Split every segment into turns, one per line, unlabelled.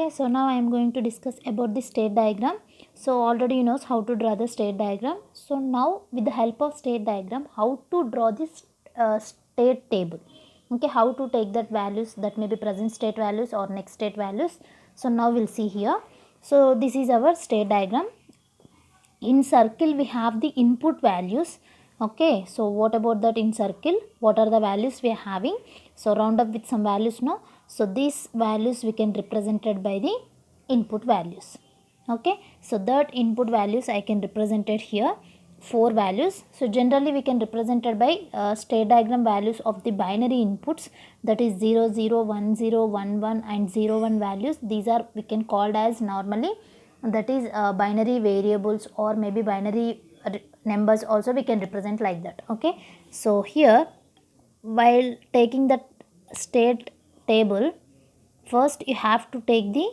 Okay, so now I am going to discuss about the state diagram. So already you knows how to draw the state diagram. So now with the help of state diagram, how to draw this state table. Okay, how to take that values, that may be present state values or next state values. So now we'll see here. So this is our state diagram. In circle we have the input values. Okay, so what about that in circle? What are the values we are having? So round up with some values, no? So these values we can represented by the input values. Okay, so that input values I can represent it here, 4 values. So generally we can represent it by state diagram values of the binary inputs, that is 0 0 1 0 1 1 and 0 1 values. These are we can called as normally, that is binary variables or maybe binary numbers also we can represent like that. Okay, so here while taking the state table, first you have to take the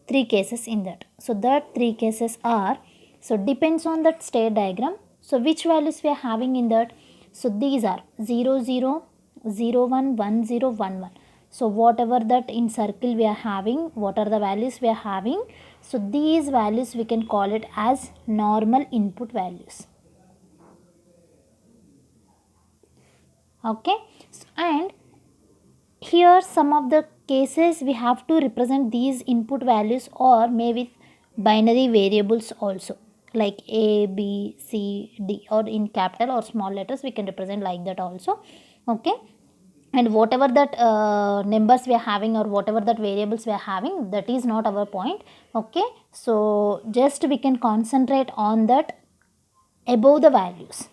3 cases in that. So that 3 cases are, so depends on that state diagram, so which values we are having in that. So these are 0 0 0 1 1 0 1 1. So whatever that in circle we are having, what are the values we are having, so these values we can call it as normal input values. Okay, and here some of the cases we have to represent these input values or maybe binary variables also, like a b c d, or in capital or small letters we can represent like that also. Okay, and whatever that numbers we are having or whatever that variables we are having, that is not our point. Okay, so just we can concentrate on that above the values.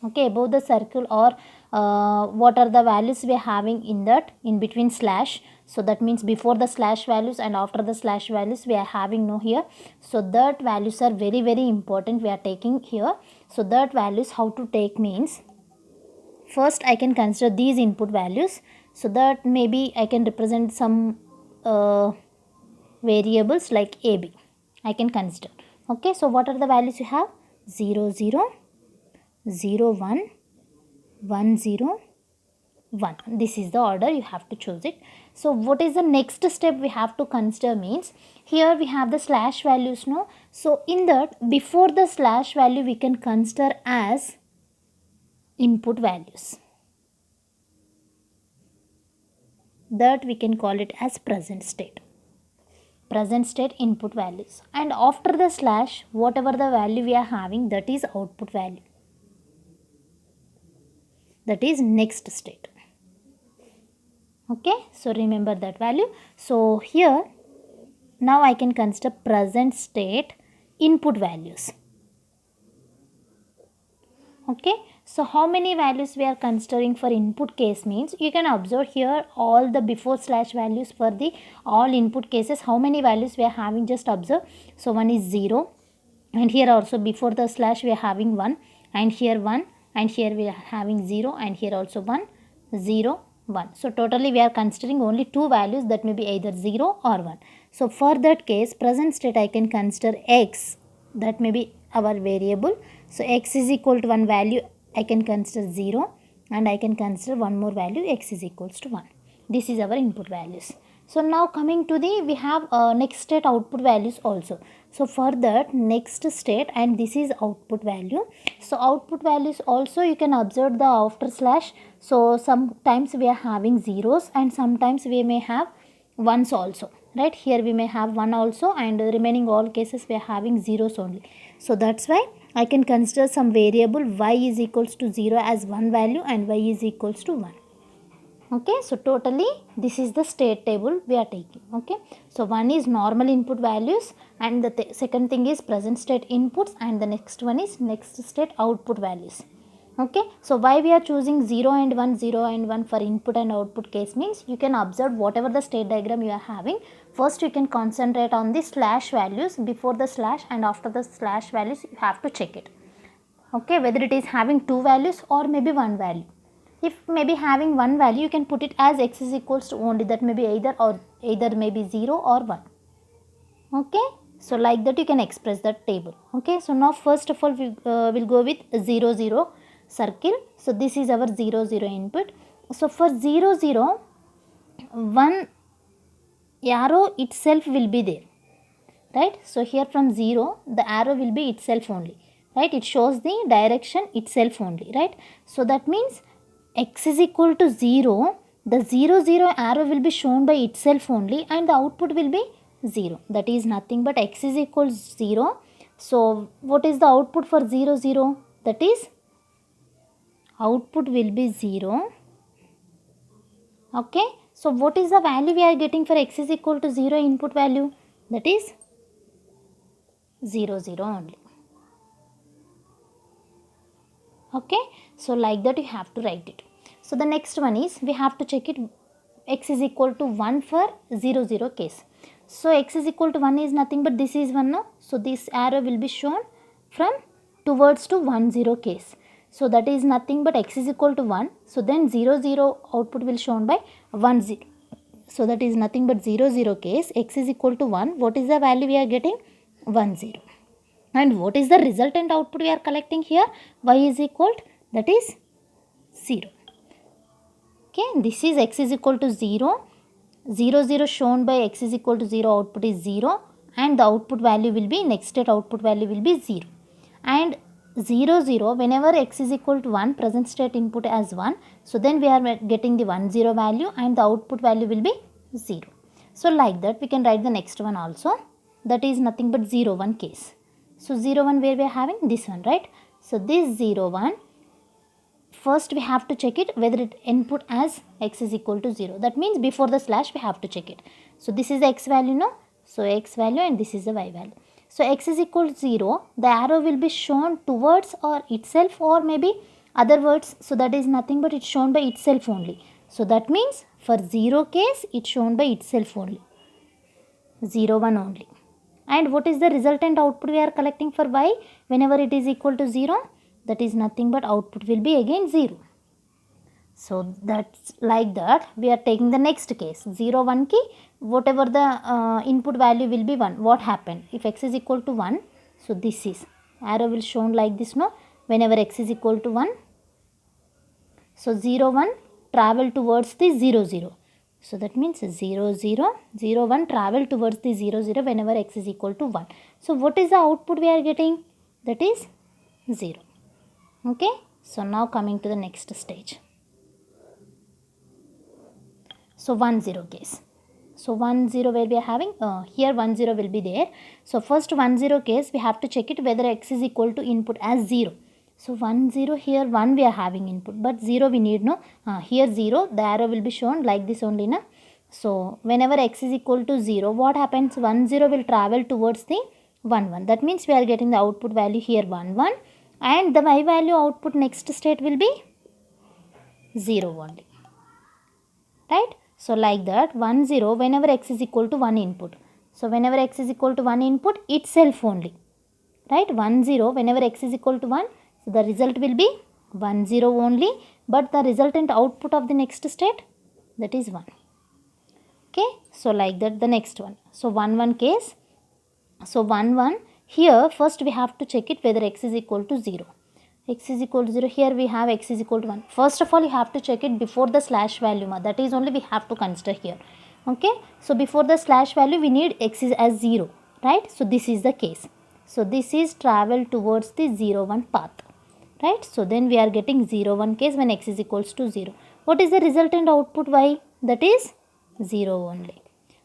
Okay, above the circle or what are the values we are having in that in between slash. So that means before the slash values and after the slash values we are having no here. So that values are very very important we are taking here. So that values how to take means, first I can consider these input values, so that maybe I can represent some variables like ab I can consider. Okay, so what are the values you have? 0 0 0 1 1 0 1. This is the order you have to choose it. So what is the next step we have to consider means, here we have the slash values, no? So in that before the slash value we can consider as input values, that we can call it as present state input values, and after the slash whatever the value we are having, that is output value, that is next state. Okay, so remember that value. So here now I can consider present state input values. Okay, so how many values we are considering for input case means, you can observe here all the before slash values for the all input cases, how many values we are having, just observe. So one is 0, and here also before the slash we are having 1, and here 1, and here we are having 0, and here also 1 0 1. So totally we are considering only 2 values, that may be either 0 or 1. So for that case present state I can consider x, that may be our variable. So x is equal to 1 value I can consider 0, and I can consider one more value x is equals to 1. This is our input values. So now coming to the, we have next state output values also. So for that next state, and this is output value. So output values also you can observe the after slash. So sometimes we are having zeros and sometimes we may have ones also, right? Here we may have 1 also, and remaining all cases we are having zeros only. So that's why I can consider some variable y is equals to 0 as one value and y is equals to 1. Okay, so totally this is the state table we are taking. Okay, so one is normal input values, and the second thing is present state inputs, and the next one is next state output values. Okay, so why we are choosing 0 and 1, 0 and 1 for input and output case means, you can observe whatever the state diagram you are having, first you can concentrate on the slash values before the slash, and after the slash values you have to check it. Okay, whether it is having 2 values or maybe 1 value. If maybe having 1 value, you can put it as x is equals to only, that may be either maybe 0 or 1. Okay, so like that you can express that table. Okay, so now first of all we will go with 0 0 circle. So this is our 0 0 input. So for 0 0, one arrow itself will be there, right? So here from 0 the arrow will be itself only, right? It shows the direction itself only, right? So that means x is equal to 0, the 0 arrow will be shown by itself only and the output will be 0. That is nothing but x is equal to 0. So what is the output for 0? That is output will be 0. Okay, so what is the value we are getting for x is equal to 0 input value? That is 0 only. Okay, so like that you have to write it. So the next one is we have to check it x is equal to 1 for 0 case. So x is equal to 1 is nothing but this is 1 now. So this arrow will be shown from towards to 1 0 case. So that is nothing but x is equal to 1. So then 0 output will shown by 1 0. So that is nothing but 0 case, x is equal to 1. What is the value we are getting? 1 0. And what is the resultant output we are collecting here? Y is equal to, that is 0. Okay, this is x is equal to 0. 0 shown by x is equal to 0 output is 0 and the output value will be, next state output value will be 0. And 0 whenever x is equal to 1, present state input as 1. So then we are getting the 1 0 value and the output value will be 0. So like that we can write the next one also. That is nothing but 0 1 case. So 0 1 where we are having this one, right? So this 0 1, first we have to check it whether it input as x is equal to 0. That means before the slash we have to check it. So this is the x value now. So x value and this is the y value. So x is equal to 0, the arrow will be shown towards or itself or maybe other words. So that is nothing but it's shown by itself only. So that means for 0 case it's shown by itself only. 0 1 only. And what is the resultant output we are collecting for y whenever it is equal to 0? That is nothing but output will be again 0. So that's like that we are taking the next case 0 1 key, whatever the input value will be 1. What happened if x is equal to 1? So this is arrow will shown like this, no? Whenever x is equal to 1, so 0 1 travel towards the 0 So that means 0 1 travel towards the 0 whenever x is equal to 1. So what is the output we are getting? That is 0. Okay, so now coming to the next stage. So 1 0 case. So 1 0 where we are having here 1 0 will be there. So first 1 0 case we have to check it whether x is equal to input as 0. So 1 0 here 1 we are having input but 0 we need no. Here 0 the arrow will be shown like this only na. So whenever x is equal to 0, what happens? 1 0 will travel towards the 1 1. That means we are getting the output value here 1 1 and the y value output next state will be 0 only, right? So like that 1 0 whenever x is equal to 1 input. So whenever x is equal to 1 input itself only, right? 1 0 whenever x is equal to 1, so the result will be 1 0 only, but the resultant output of the next state, that is 1. Okay, so like that the next one. So 1 1 case. So 1 1 here first we have to check it whether x is equal to 0. X is equal to 0, here we have x is equal to 1. First of all you have to check it before the slash value, that is only we have to consider here. Okay, so before the slash value we need x is as 0, right? So this is the case. So this is travel towards the 0 1 path, right? So then we are getting 0 1 case when x is equals to 0. What is the resultant output y? That is 0 only.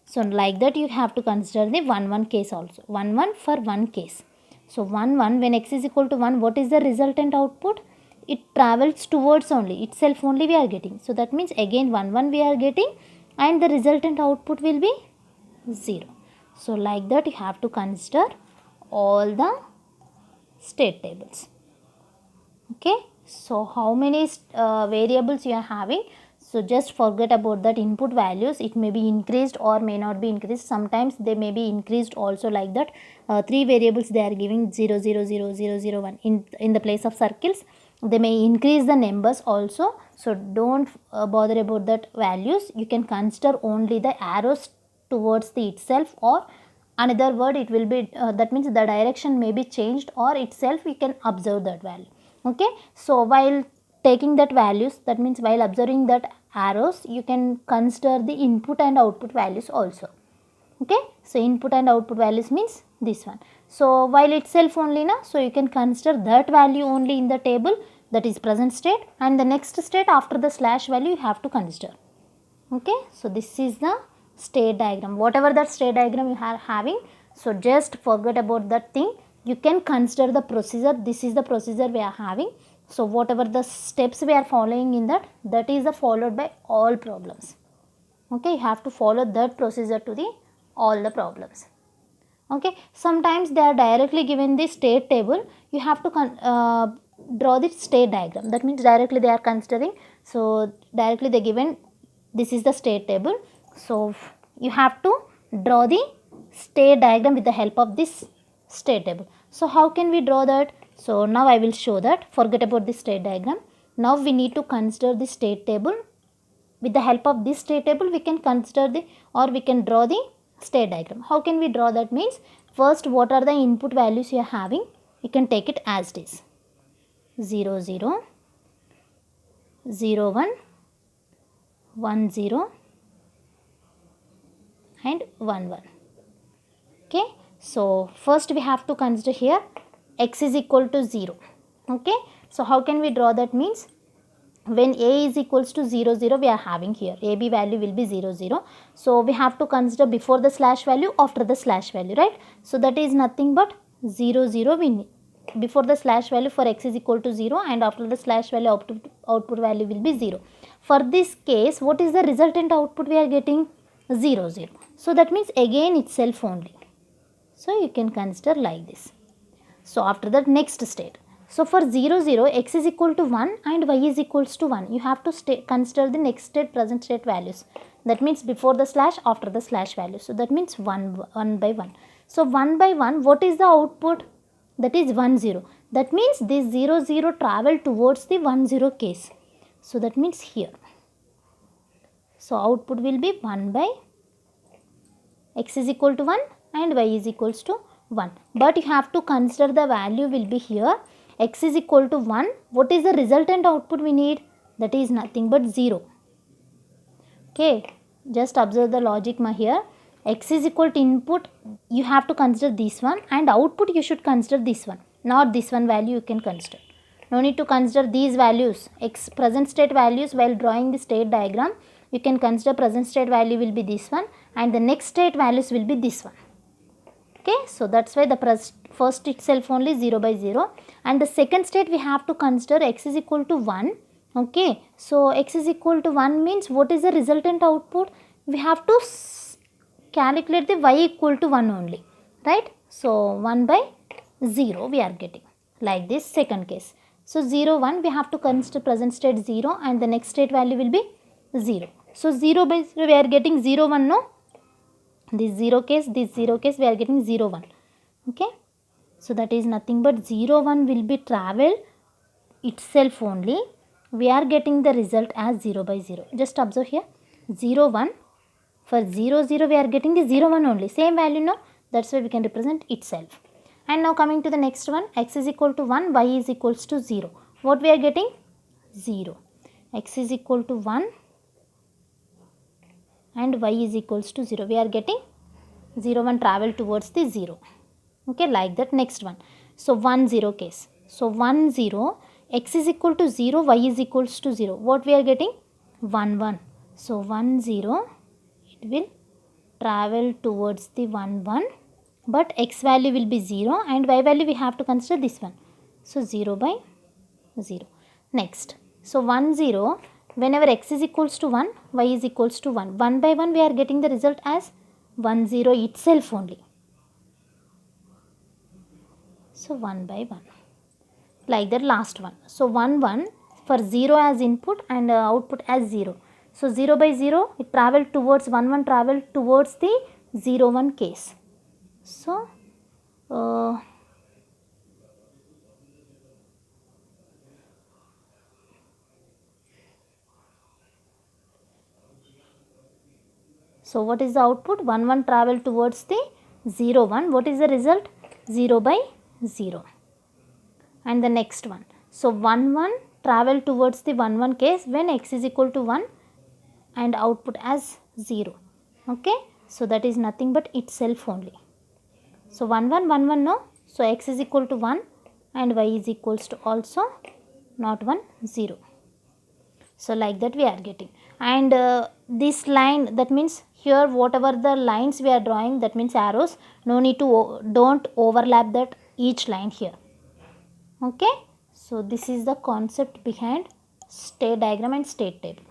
So like that you have to consider the 1 1 case also. 1 1 for 1 case. So 1 1 when x is equal to 1, what is the resultant output? It travels towards only, itself only we are getting. So that means again 1 1 we are getting and the resultant output will be 0. So like that you have to consider all the state tables. Okay, so how many variables you are having? So just forget about that input values. It may be increased or may not be increased. Sometimes they may be increased also like that. 3 variables they are giving 0 0 0 0 0 1 in the place of circles. They may increase the numbers also. So don't bother about that values. You can consider only the arrows towards the itself, or another word it will be that means the direction may be changed or itself you can observe that value. Okay, so while taking that values, that means while observing that arrows you can consider the input and output values also. Okay, so input and output values means this one. So while itself only na, so you can consider that value only in the table, that is present state, and the next state after the slash value you have to consider. Okay, so this is the state diagram. Whatever that state diagram you are having, so just forget about that thing. You can consider the procedure. This is the procedure we are having. So whatever the steps we are following in that, that is followed by all problems. Okay, you have to follow that procedure to the all the problems. Okay, sometimes they are directly given the state table, you have to draw the state diagram. That means directly they are considering, so directly they given this is the state table, so you have to draw the state diagram with the help of this state table. So how can we draw that? So now I will show that. Forget about the state diagram. Now we need to consider the state table. With the help of this state table we can consider the, or we can draw the state diagram. How can we draw that? Means first what are the input values you are having, you can take it as it is. 0 0 0 1 1 0 and 1 1. Okay, so first we have to consider here x is equal to 0. Okay, so how can we draw that? Means when a is equals to 0 0 we are having here, ab value will be 0 0. So we have to consider before the slash value, after the slash value, right? So that is nothing but 0 0 we need. Before the slash value for x is equal to 0 and after the slash value output value will be 0. For this case, what is the resultant output we are getting? 0 0. So that means again itself only. So you can consider like this. So after that next state. So for 0 0 x is equal to 1 and y is equals to 1. You have to consider the next state present state values. That means before the slash, after the slash value. So that means 1 by 1. So 1 by 1, what is the output? That is 1 0. That means this 0 0 travel towards the 1 0 case. So that means here. So output will be 1 by x is equal to 1 and y is equals to 1. But you have to consider the value will be here. X is equal to 1. What is the resultant output we need? That is nothing but 0. Okay, just observe the logic here. X is equal to input, you have to consider this one, and output you should consider this one, not this one value you can consider. No need to consider these values, x present state values while drawing the state diagram. You can consider present state value will be this one and the next state values will be this one. Okay, so that's why the first itself only 0 by 0 and the second state we have to consider x is equal to 1. Okay, so x is equal to 1 means what is the resultant output? We have to calculate the y equal to 1 only, right? So 1 by 0 we are getting like this second case. So 0 1 we have to consider present state 0 and the next state value will be 0. So 0 by 0 we are getting 0 1, no? This 0 case we are getting 0 1. Okay, so that is nothing but 0 1 will be travel itself only. We are getting the result as 0 by 0. Just observe here 0 1. For 0 0 we are getting the 0 1 only, same value, no? That's why we can represent itself. And now coming to the next one, x is equal to 1, y is equals to 0. What we are getting? 0. X is equal to 1 and y is equals to 0. We are getting 0 1 travel towards the 0. Okay, like that. Next one. So 1 0 case. So 1 0, x is equal to 0, y is equals to 0. What we are getting? 1 1. So 1 0, it will travel towards the 1 1, but x value will be 0 and y value we have to consider this one. So 0 by 0. Next. So 1 0, whenever x is equals to 1, y is equals to 1. 1 by 1 we are getting the result as 1 0 itself only. So 1 by 1. Like that last one. So 1 1 for 0 as input and output as 0. So 0 by 0 it travel towards 1 1 travel towards the 0 1 case. So so what is the output? 1 1 travel towards the 0 1. What is the result? 0 by 0. And the next one. So 1 1 travel towards the 1 1 case when x is equal to 1 and output as 0. Okay. So that is nothing but itself only. So 1 1 1 1 no. So x is equal to 1 and y is equals to also not 1 0. So like that we are getting, and this line, that means here whatever the lines we are drawing, that means arrows, no need to don't overlap that each line here. Okay, so this is the concept behind state diagram and state table.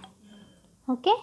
Okay.